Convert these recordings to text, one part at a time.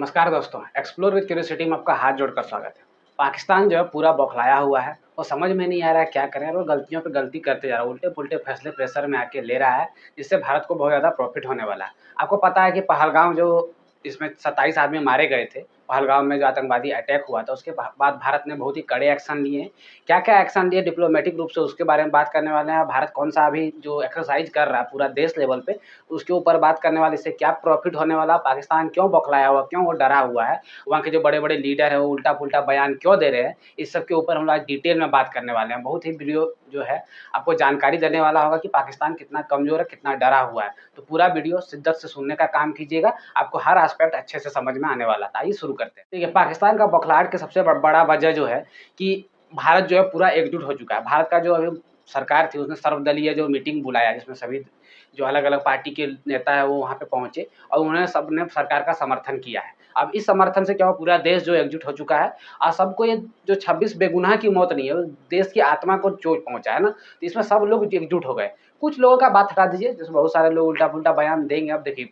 नमस्कार दोस्तों, explore with curiosity में आपका हाथ जोड़कर स्वागत है। पाकिस्तान जो है पूरा बौखलाया हुआ है और समझ में नहीं आ रहा है क्या करें और वो गलतियों पे गलती करते जा रहा है, उल्टे-पुल्टे फैसले प्रेशर में आके ले रहा है, जिससे भारत को बहुत ज़्यादा प्रॉफ़िट होने वाला है। आपको पता है कि पहलगाम जो इसमें 27 आदमी मारे गए थे, पहलगाम में जो आतंकवादी अटैक हुआ था, उसके बाद भारत ने बहुत ही कड़े एक्शन लिए हैं। क्या-क्या एक्शन लिए डिप्लोमैटिक रूप से उसके बारे में बात करने वाले हैं। भारत कौन-सा अभी जो एक्सरसाइज़ कर रहा है पूरा देश लेवल पे, उसके ऊपर बात करने वाले, इससे क्या प्रॉफ़िट होने वाला, पाकिस्तान क्यों बौखलाया हुआ, क्यों वो डरा हुआ है, वहाँ के जो बड़े-बड़े लीडर हैं वो उल्टा-पुल्टा बयान क्यों दे रहे हैं, इस सब के ऊपर हम लोग आज डिटेल में बात करने वाले हैं। बहुत ही वीडियो जो है आपको जानकारी देने वाला होगा कि पाकिस्तान कितना कमज़ोर है, कितना डरा हुआ है। तो पूरा वीडियो शिद्दत से सुनने का काम कीजिएगा, आपको हर एस्पेक्ट अच्छे से समझ में आने वाला है। आइए शुरू करते हैं। देखिए, पाकिस्तान का बौखलाहट के सबसे बड़ा वजह जो है कि भारत जो है पूरा एकजुट हो चुका है। भारत का जो अभी सरकार थी उसने सर्वदलीय जो मीटिंग बुलाया, जिसमें सभी जो अलग-अलग पार्टी के नेता है वो वहाँ पे पहुँचे और उन्होंने सबने सरकार का समर्थन किया है। अब इस समर्थन से क्या हुआ, पूरा देश जो एकजुट हो चुका है और सबको ये जो 26 बेगुनाह की मौत नहीं है, वो देश की आत्मा को चोट पहुँचा है ना, तो इसमें सब लोग एकजुट हो गए। कुछ लोगों का बात हटा दीजिए, जिसमें बहुत सारे लोग उल्टा-पुल्टा बयान देंगे। अब देखिए,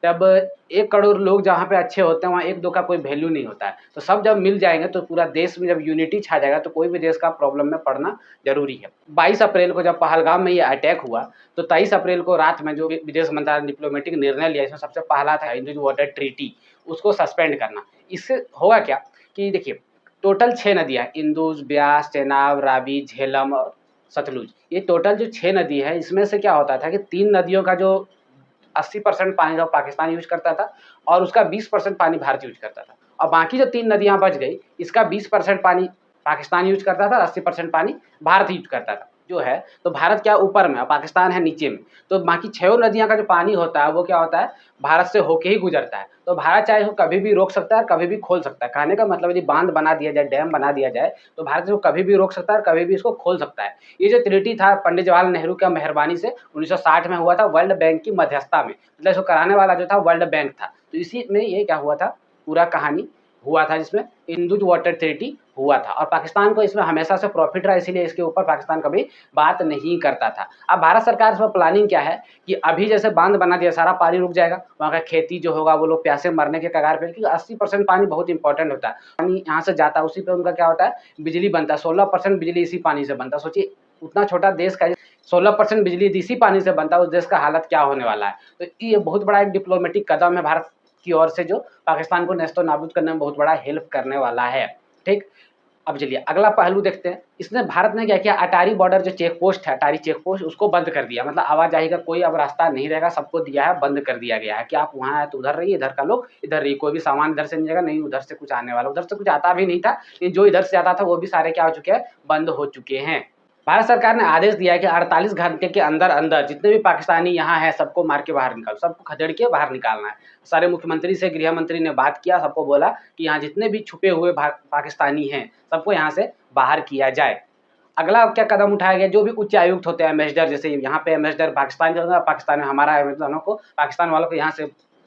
जब 1 करोड़ लोग जहाँ पे अच्छे होते हैं, वहाँ 1-2 का कोई वैल्यू नहीं होता है। तो सब जब मिल जाएँगे तो पूरा देश में जब यूनिटी छा जाएगा तो कोई भी देश का प्रॉब्लम में पड़ना ज़रूरी है। 22 अप्रैल को जब पहलगाम में ये अटैक हुआ, तो 23 अप्रैल को रात में जो विदेश मंत्रालय ने डिप्लोमैटिक निर्णय लिया, इसमें सबसे पहला था इंडो वाटर ट्रीटी, उसको सस्पेंड करना। इससे होगा क्या कि देखिए, टोटल 6 नदियाँ हैं, इंदुज़, ब्यास, चेनाब, रावी, झेलम और सतलुज। ये टोटल जो 6 नदी है, इसमें से क्या होता था कि 3 नदियों का जो 80% पानी था पाकिस्तान यूज़ करता था और उसका 20% पानी भारत यूज़ करता था। और बाकी जो 3 नदियाँ बच गई, इसका 20% पानी पाकिस्तान यूज़ करता था और 80% पानी भारत यूज़ करता था, जो है। तो भारत क्या ऊपर में और पाकिस्तान है नीचे में। तो बाकी 6 नदियाँ का जो पानी होता है, वो क्या होता है, भारत से होके ही गुज़रता है। तो भारत चाहे उसको कभी भी रोक सकता है और कभी भी खोल सकता है। कहने का मतलब यदि बाँध बना दिया जाए, डैम बना दिया जाए, तो भारत इसको कभी भी रोक सकता है और कभी भी इसको खोल सकता है। ये जो ट्रीटी था पंडित जवाहरलाल नेहरू की मेहरबानी से 1960 में हुआ था, वर्ल्ड बैंक की मध्यस्थता में। मतलब इसको कराने वाला जो था वर्ल्ड बैंक था। तो इसी में ये क्या हुआ था, पूरा कहानी हुआ था, जिसमें इंदुज वाटर ट्रीटी हुआ था और पाकिस्तान को इसमें हमेशा से प्रॉफ़िट रहा, इसीलिए इसके ऊपर पाकिस्तान कभी बात नहीं करता था। अब भारत सरकार इसमें प्लानिंग क्या है कि अभी जैसे बाँध बना दिया, सारा पानी रुक जाएगा, वहाँ का खेती जो होगा वो लोग प्यासे मरने के कगार पे, क्योंकि 80% पानी बहुत इम्पोर्टेंट होता है। पानी यहाँ से जाता है, उसी पे उनका क्या होता है, बिजली बनता है। 16% बिजली इसी पानी से बनता है। सोचिए, उतना छोटा देश का 16% बिजली इसी पानी से बनता है, उस देश का हालत क्या होने वाला है। तो ये बहुत बड़ा एक डिप्लोमेटिक कदम है भारत की ओर से, जो पाकिस्तान को नेस्तनाबूद करने में बहुत बड़ा हेल्प करने वाला है। ठीक? अब चलिए अगला पहलू देखते हैं। इसने भारत ने क्या किया, अटारी बॉर्डर जो चेक पोस्ट है, अटारी चेक पोस्ट, उसको बंद कर दिया। मतलब आवाजाही का कोई अब रास्ता नहीं रहेगा, सबको दिया है, बंद कर दिया गया है कि आप वहाँ आए तो उधर रहिए, इधर का लोग इधर रहिए। कोई भी सामान इधर से नहीं जाएगा, नहीं उधर से कुछ आने वाला। उधर से कुछ आता भी नहीं था, लेकिन जो इधर से आता था वो भी सारे क्या हो चुके हैं, बंद हो चुके हैं। भारत सरकार ने आदेश दिया है कि 48 घंटे के अंदर-अंदर जितने भी पाकिस्तानी यहाँ हैं, सबको मार के बाहर निकालो, सबको खदेड़ के बाहर निकालना है। सारे मुख्यमंत्री से गृह मंत्री ने बात किया, सबको बोला कि यहाँ जितने भी छुपे हुए पाकिस्तानी हैं, सबको यहाँ से बाहर किया जाए। अगला क्या कदम उठाया गया, जो भी उच्चायुक्त होते हैं, एम्बेसडर, जैसे यहाँ पे एम्बेसडर पाकिस्तान का होगा, पाकिस्तान में हमारा एम्बेसडर को, पाकिस्तान वालों को यहाँ से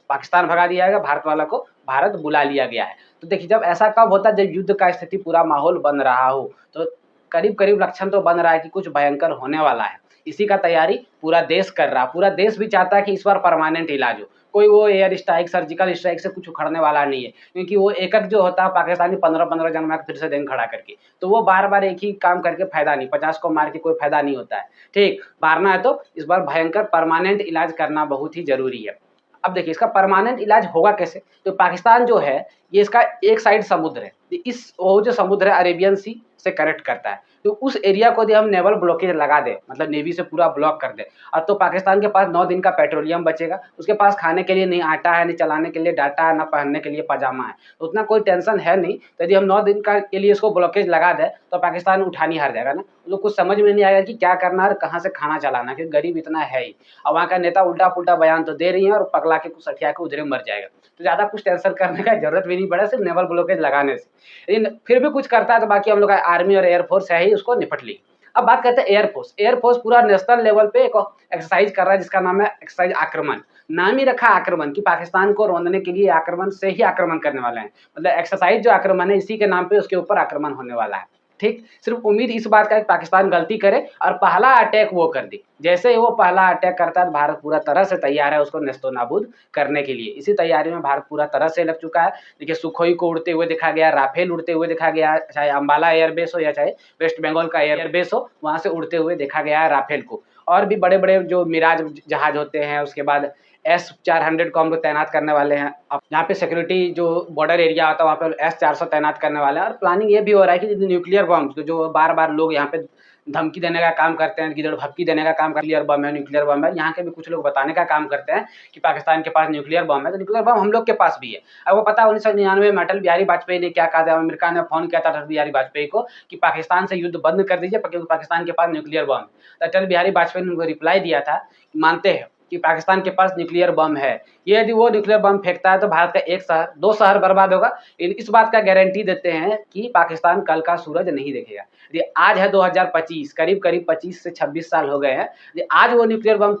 पाकिस्तान भगा दिया जाएगा, भारत वाला को भारत बुला लिया गया है। तो देखिए, जब ऐसा कब होता है, जब युद्ध का स्थिति पूरा माहौल बन रहा हो, तो करीब-करीब लक्षण तो बन रहा है कि कुछ भयंकर होने वाला है। इसी का तैयारी पूरा देश कर रहा है। पूरा देश भी चाहता है कि इस बार परमानेंट इलाज हो। कोई वो एयर स्ट्राइक, सर्जिकल स्ट्राइक से कुछ उखड़ने वाला नहीं है, क्योंकि वो एक-एक जो होता है पाकिस्तानी 15-15 जन मार के फिर से देंगे खड़ा करके। तो वो बार-बार एक ही काम करके फ़ायदा नहीं, 50 को मार के कोई फ़ायदा नहीं होता है। ठीक, मारना है तो इस बार भयंकर परमानेंट इलाज करना बहुत ही ज़रूरी है। अब देखिए, इसका परमानेंट इलाज होगा कैसे? तो पाकिस्तान जो है, ये इसका एक साइड समुद्र है। इस वो जो समुद्र है अरेबियन सी से कनेक्ट करता है। तो उस एरिया को यदि हम नेवल ब्लॉकेज लगा दें, मतलब नेवी से पूरा ब्लॉक कर दें, अब तो पाकिस्तान के पास 9 दिन का पेट्रोलियम बचेगा। उसके पास खाने के लिए नहीं आटा है, नहीं चलाने के लिए डाटा है, ना पहनने के लिए पजामा है। तो उतना कोई टेंशन है नहीं। तो यदि हम 9 दिन का के लिए इसको ब्लॉकेज लगा दें, तो पाकिस्तान उठानी हार जाएगा ना। उन लोग को समझ में नहीं आएगा कि क्या करना है और कहाँ से खाना चलाना है, क्योंकि गरीब इतना है ही। और वहाँ का नेता उल्टा-पुल्टा बयान तो दे रही हैं और पगला के कुछ सठिया के उधरे मर जाएगा। तो ज़्यादा कुछ टेंशन करने का ज़रूरत भी नहीं पड़ा, सिर्फ नेवल ब्लॉकेज लगाने से। लेकिन फिर भी कुछ करता है तो बाकी हम लोग का आर्मी और एयरफोर्स है ही, उसको निपट लेगी। अब बात करते हैं एयरफोर्स। एयरफोर्स पूरा नेशनल लेवल पे एक एक्सरसाइज कर रहा है, जिसका नाम है एक्सरसाइज आक्रमण। नाम ही रखा आक्रमण, कि पाकिस्तान को रौंदने के लिए आक्रमण से ही आक्रमण करने वाले हैं। मतलब एक्सरसाइज जो आक्रमण है, इसी के नाम पे उसके ऊपर आक्रमण होने वाला है। ठीक, सिर्फ उम्मीद इस बात का है कि पाकिस्तान गलती करे और पहला अटैक वो कर दे। जैसे ही वो पहला अटैक करता है तो भारत पूरा तरह से तैयार है उसको नेस्तनाबूद करने के लिए। इसी तैयारी में भारत पूरा तरह से लग चुका है। देखिए सुखोई को उड़ते हुए देखा गया, राफेल उड़ते हुए देखा गया, चाहे अम्बाला एयरबेस हो या चाहे वेस्ट बंगाल का एयरबेस हो, वहाँ से उड़ते हुए देखा गया है राफेल को। और भी बड़े-बड़े जो मिराज जहाज होते हैं, उसके बाद S-400 को हम लोग तैनात करने वाले हैं। अब यहाँ पे सिक्योरिटी जो बॉर्डर एरिया होता है वहाँ पे S-400 तैनात करने वाले हैं और प्लानिंग ये भी हो रहा है कि न्यूक्लियर बम जो बार-बार लोग यहाँ पे धमकी देने का काम करते हैं, गिदड़ भपकी देने का काम न्यूक्लियर बम है, न्यूक्लियर बम है। यहाँ के भी कुछ लोग बताने का काम करते हैं कि पाकिस्तान के पास न्यूक्लियर बम है, तो न्यूक्लियर बम हम लोग के पास भी है। अब वो पता 1999 में अटल बिहारी वाजपेयी ने क्या कहा था, अमेरिका ने फ़ोन किया था अटल बिहारी वाजपेयी को कि पाकिस्तान से युद्ध बंद कर दीजिए क्योंकि पाकिस्तान के पास न्यूक्लियर बम है। तो अटल बिहारी वाजपेयी ने उनको रिप्लाई दिया था, मानते हैं कि पाकिस्तान के पास न्यूक्लियर बम है। ये यदि वो न्यूक्लियर बम फेंकता है तो भारत का 1 शहर 2 शहर बर्बाद होगा। इस बात का गारंटी देते हैं कि पाकिस्तान कल का सूरज नहीं देखेगा। ये आज है 2025, करीब-करीब 25 से 26 साल हो गए हैं। ये आज वो न्यूक्लियर बम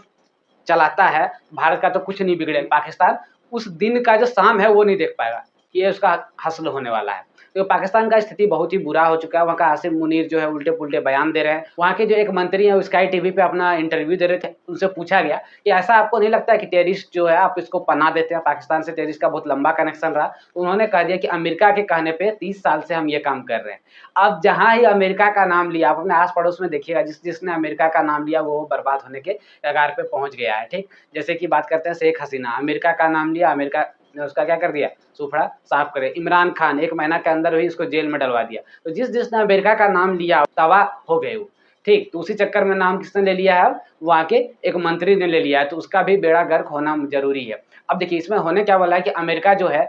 चलाता है, भारत का तो कुछ नहीं बिगड़ेगा। पाकिस्तान उस दिन का जो शाम है वो नहीं देख पाएगा, ये उसका हश्र होने वाला है। तो पाकिस्तान का स्थिति बहुत ही बुरा हो चुका है। वहाँ का आसिम मुनीर जो है उल्टे-पुल्टे बयान दे रहे हैं। वहाँ के जो एक मंत्री हैं वो स्काई टीवी पे अपना इंटरव्यू दे रहे थे। उनसे पूछा गया कि ऐसा आपको नहीं लगता है कि टेररिस्ट जो है आप इसको पनाह देते हैं, पाकिस्तान से टेररिस्ट का बहुत लंबा कनेक्शन रहा। तो उन्होंने कह दिया कि अमेरिका के कहने पे 30 साल से हम ये काम कर रहे हैं। अब जहाँ ही अमेरिका का नाम लिया, आप अपने आस-पड़ोस में देखिएगा जिसने अमेरिका का नाम लिया वो बर्बाद होने के कगार पे पहुँच गया है, ठीक? जैसे कि बात करते हैं शेख हसीना, अमेरिका का नाम लिया, अमेरिका ने उसका क्या कर दिया, सूफड़ा साफ करे। इमरान खान 1 महीना के अंदर ही उसको जेल में डलवा दिया। तो जिसने अमेरिका का नाम लिया तबाह हो गए वो, ठीक? तो उसी चक्कर में नाम किसने ले लिया है अब? वहाँ के एक मंत्री ने ले लिया है, तो उसका भी बेड़ा गर्क होना ज़रूरी है। अब देखिए इसमें होने क्या वाला है कि अमेरिका जो है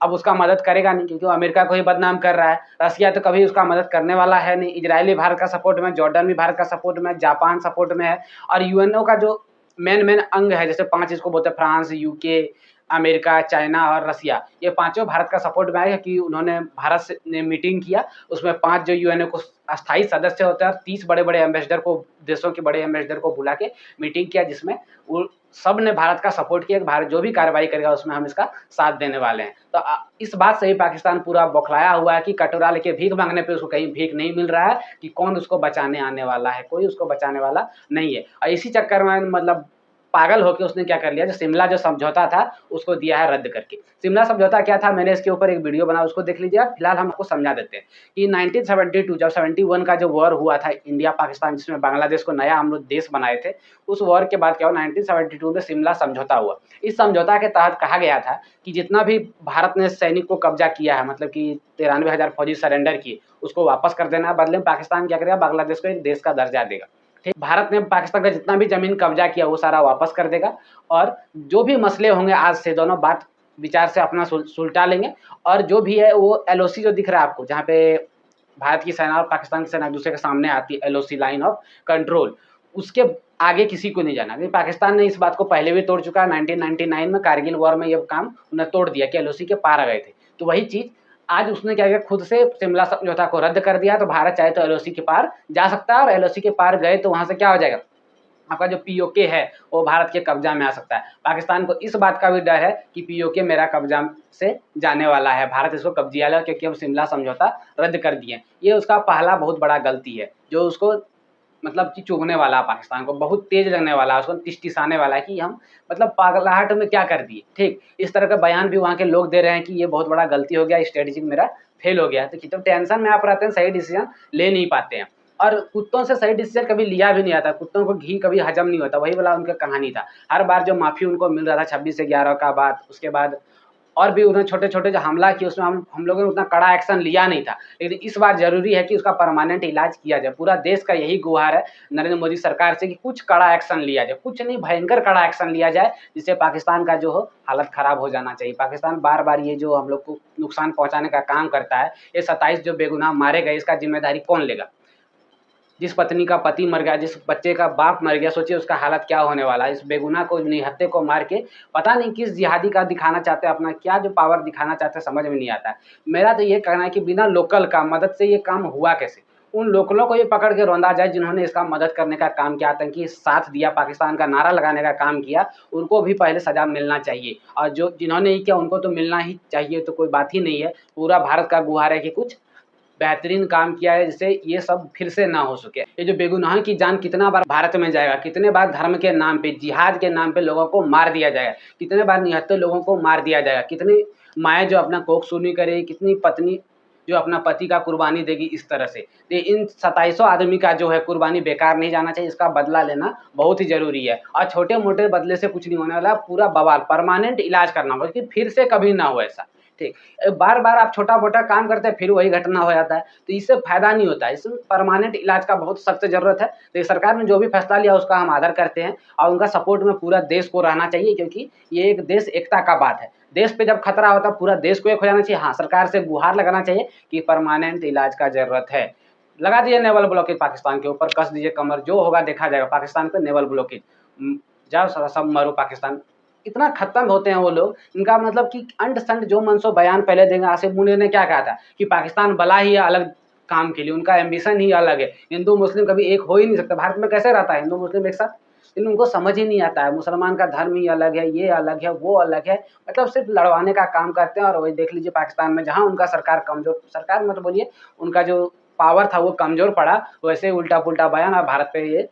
अब उसका मदद करेगा नहीं क्योंकि वो अमेरिका को ही बदनाम कर रहा है। रसिया तो कभी उसका मदद करने वाला है नहीं। इजराइल भी भारत का सपोर्ट में, जॉर्डन भी भारत का सपोर्ट में, जापान सपोर्ट में है और यूएनओ का जो मेन अंग है, जैसे 5 इसको बोलते हैं, फ्रांस, यूके, अमेरिका, चाइना और रसिया, ये पाँचों भारत का सपोर्ट में आए हैं कि उन्होंने भारत से ने मीटिंग किया। उसमें 5 जो यूएनओ को अस्थायी सदस्य होते हैं और 30 बड़े-बड़े एम्बेसडर को, देशों के बड़े एम्बेसडर को बुला के मीटिंग किया, जिसमें वो सब ने भारत का सपोर्ट किया कि भारत जो भी कार्रवाई करेगा उसमें हम इसका साथ देने वाले हैं। तो इस बात से ही पाकिस्तान पूरा बौखलाया हुआ है कि कटोरा लेके भीख माँगने पे उसको कहीं भीख नहीं मिल रहा है कि कौन उसको बचाने आने वाला है, कोई उसको बचाने वाला नहीं है। और इसी चक्कर में मतलब पागल होके उसने क्या कर लिया, जो शिमला जो समझौता था उसको दिया है रद्द करके। शिमला समझौता क्या था, मैंने इसके ऊपर एक वीडियो बना, उसको देख लीजिए। फिलहाल हम आपको समझा देते हैं कि 1972 जब 71 का जो वॉर हुआ था इंडिया पाकिस्तान, जिसमें बांग्लादेश को नया हम लोग देश बनाए थे, उस वॉर के बाद क्या हुआ, 1972 में शिमला समझौता हुआ। इस समझौता के तहत कहा गया था कि जितना भी भारत ने सैनिक को कब्जा किया है, मतलब कि 93,000 फौजी सरेंडर किए, उसको वापस कर देना है। बदले में पाकिस्तान क्या करेगा, बांग्लादेश को एक देश का दर्जा देगा। ठीक, भारत ने पाकिस्तान का जितना भी ज़मीन कब्जा किया वो सारा वापस कर देगा और जो भी मसले होंगे आज से दोनों बात विचार से अपना सुलझा लेंगे। और जो भी है वो एलओसी जो दिख रहा है आपको, जहाँ पे भारत की सेना और पाकिस्तान की सेना एक दूसरे के सामने आती है, एलओसी लाइन ऑफ कंट्रोल, उसके आगे किसी को नहीं जाना। क्योंकि पाकिस्तान ने इस बात को पहले भी तोड़ चुका है, 1999 में कारगिल वॉर में ये काम उन्हें तोड़ दिया कि एलओसी के पार आ गए थे। तो वही चीज़ आज उसने क्या किया, खुद से शिमला समझौता को रद्द कर दिया। तो भारत चाहे तो एलओसी के पार जा सकता है और एलओसी के पार गए तो वहाँ से क्या हो जाएगा, आपका जो पीओके है वो भारत के कब्जा में आ सकता है। पाकिस्तान को इस बात का भी डर है कि पीओके मेरा कब्जा से जाने वाला है, भारत इसको कब्जिया लेगा क्योंकि हम शिमला समझौता रद्द कर दिए। ये उसका पहला बहुत बड़ा गलती है जो उसको मतलब कि चुभने वाला है, पाकिस्तान को बहुत तेज लगने वाला है, उसको टिसटिसाने वाला है कि हम मतलब पागलाहट में क्या कर दिए। ठीक, इस तरह का बयान भी वहाँ के लोग दे रहे हैं कि ये बहुत बड़ा गलती हो गया, स्ट्रेटेजी मेरा फेल हो गया। तो टेंशन में आप रहते हैं, सही डिसीजन ले नहीं पाते हैं। और कुत्तों से सही डिसीजन कभी लिया भी नहीं आता, कुत्तों को घी कभी हजम नहीं होता, वही वाला उनका कहानी था। हर बार जो माफ़ी उनको मिल रहा था 26 से 11 का बाद, उसके बाद और भी उन्होंने छोटे-छोटे जो हमला किए उसमें हम लोगों ने उतना कड़ा एक्शन लिया नहीं था। लेकिन इस बार ज़रूरी है कि उसका परमानेंट इलाज किया जाए। पूरा देश का यही गुहार है नरेंद्र मोदी सरकार से कि कुछ कड़ा एक्शन लिया जाए, कुछ नहीं भयंकर कड़ा एक्शन लिया जाए, जिससे पाकिस्तान का जो हो हालत ख़राब हो जाना चाहिए। पाकिस्तान बार-बार ये जो हम लोग को नुकसान पहुँचाने का काम करता है, ये 27 जो बेगुनाह मारे गए, इसका ज़िम्मेदारी कौन लेगा? जिस पत्नी का पति मर गया, जिस बच्चे का बाप मर गया, सोचिए उसका हालत क्या होने वाला है। इस बेगुनाह को, निहत्थे को मार के पता नहीं किस जिहादी का दिखाना चाहते हैं, अपना क्या जो पावर दिखाना चाहते हैं, समझ में नहीं आता है। मेरा तो ये कहना है कि बिना लोकल का मदद से ये काम हुआ कैसे? उन लोकलों को ये पकड़ के रौंदा जाए जिन्होंने इसका मदद करने का काम किया, आतंकी साथ दिया, पाकिस्तान का नारा लगाने का काम किया, उनको भी पहले सज़ा मिलना चाहिए। और जो जिन्होंने ये किया उनको तो मिलना ही चाहिए, तो कोई बात ही नहीं है। पूरा भारत का गुहार है कि कुछ बेहतरीन काम किया है जिससे ये सब फिर से ना हो सके। ये जो बेगुनाहों की जान कितना बार भारत में जाएगा, कितने बार धर्म के नाम पे, जिहाद के नाम पे लोगों को मार दिया जाएगा, कितने बार निहत्थे लोगों को मार दिया जाएगा, कितनी माएँ जो अपना कोख सूनी करेगी, कितनी पत्नी जो अपना पति का कुर्बानी देगी इस तरह से। तो इन 2700 आदमी का जो है कुर्बानी बेकार नहीं जाना चाहिए, इसका बदला लेना बहुत ही ज़रूरी है और छोटे-मोटे बदले से कुछ नहीं होने वाला, पूरा बवाल परमानेंट इलाज करना होगा कि फिर से कभी ना हो ऐसा, ठीक। बार-बार आप छोटा-मोटा काम करते हैं, फिर वही घटना हो जाता है, तो इससे फ़ायदा नहीं होता है, इसमें परमानेंट इलाज का बहुत सख्त ज़रूरत है। तो ये सरकार ने जो भी फैसला लिया उसका हम आदर करते हैं और उनका सपोर्ट में पूरा देश को रहना चाहिए क्योंकि ये एक देश एकता का बात है। देश पे जब खतरा होता है पूरा देश को एक हो जाना चाहिए। हाँ, सरकार से गुहार लगाना चाहिए कि परमानेंट इलाज का ज़रूरत है। लगा दीजिए नेवल ब्लॉकेज पाकिस्तान के ऊपर, कस दीजिए कमर, जो होगा देखा जाएगा। पाकिस्तान पे नेवल ब्लॉकेज जाओ सब मरो पाकिस्तान। इतना खत्म होते हैं वो लोग, इनका मतलब कि अंट-शंट जो मन सो बयान पहले देंगे। आसिफ मुनीर ने क्या कहा था कि पाकिस्तान बना ही है अलग काम के लिए, उनका एम्बिशन ही अलग है। हिंदू मुस्लिम कभी एक हो ही नहीं सकता। भारत में कैसे रहता है हिंदू मुस्लिम एक साथ? लेकिन उनको समझ ही नहीं आता है, मुसलमान का धर्म ही अलग है, ये अलग है, वो अलग है। मतलब सिर्फ लड़वाने का काम करते हैं और वही देख लीजिए पाकिस्तान में जहाँ उनका सरकार मत बोलिए, उनका जो पावर था वो कमज़ोर पड़ा, वैसे ही उल्टा-पुल्टा बयान और भारत पे ये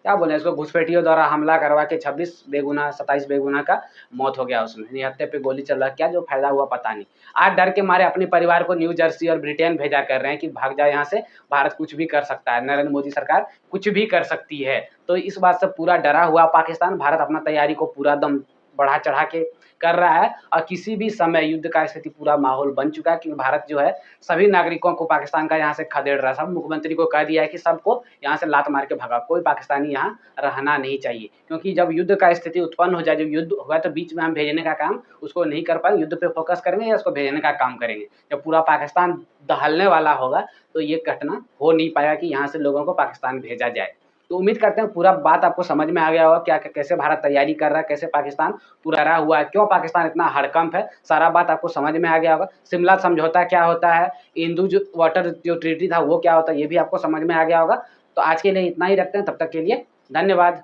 क्या बोलें इसको, घुसपैठियों द्वारा हमला करवा के 26 बेगुनाह 27 बेगुनाह का मौत हो गया उसमें। निहत्थे पे गोली चल रहा है, क्या जो फ़ायदा हुआ पता नहीं। आज डर के मारे अपने परिवार को न्यू जर्सी और ब्रिटेन भेजा कर रहे हैं कि भाग जाओ यहाँ से, भारत कुछ भी कर सकता है, नरेंद्र मोदी सरकार कुछ भी कर सकती है। तो इस बात से पूरा डरा हुआ पाकिस्तान, भारत अपना तैयारी को पूरा दम बढ़ा-चढ़ा के कर रहा है और किसी भी समय युद्ध का स्थिति पूरा माहौल बन चुका है क्योंकि भारत जो है सभी नागरिकों को पाकिस्तान का यहाँ से खदेड़ रहा है। सब मुख्यमंत्री को कह दिया है कि सबको यहाँ से लात मार के भगाओ, कोई पाकिस्तानी यहाँ रहना नहीं चाहिए। क्योंकि जब युद्ध का स्थिति उत्पन्न हो जाए, जब युद्ध होगा तो बीच में हम भेजने का काम उसको नहीं कर पाएँगे, युद्ध पे फ़ोकस करेंगे या उसको भेजने का काम करेंगे। जब पूरा पाकिस्तान दहलने वाला होगा तो ये घटना हो नहीं पाएगा कि यहाँ से लोगों को पाकिस्तान भेजा जाए। तो उम्मीद करते हैं पूरा बात आपको समझ में आ गया होगा, क्या कैसे भारत तैयारी कर रहा है, कैसे पाकिस्तान पूरा डरा हुआ है, क्यों पाकिस्तान इतना हड़कंप है, सारा बात आपको समझ में आ गया होगा। शिमला समझौता क्या होता है, इंदु जो वाटर जो ट्रीटी था वो क्या होता है, ये भी आपको समझ में आ गया होगा। तो आज के लिए इतना ही रखते हैं, तब तक के लिए धन्यवाद।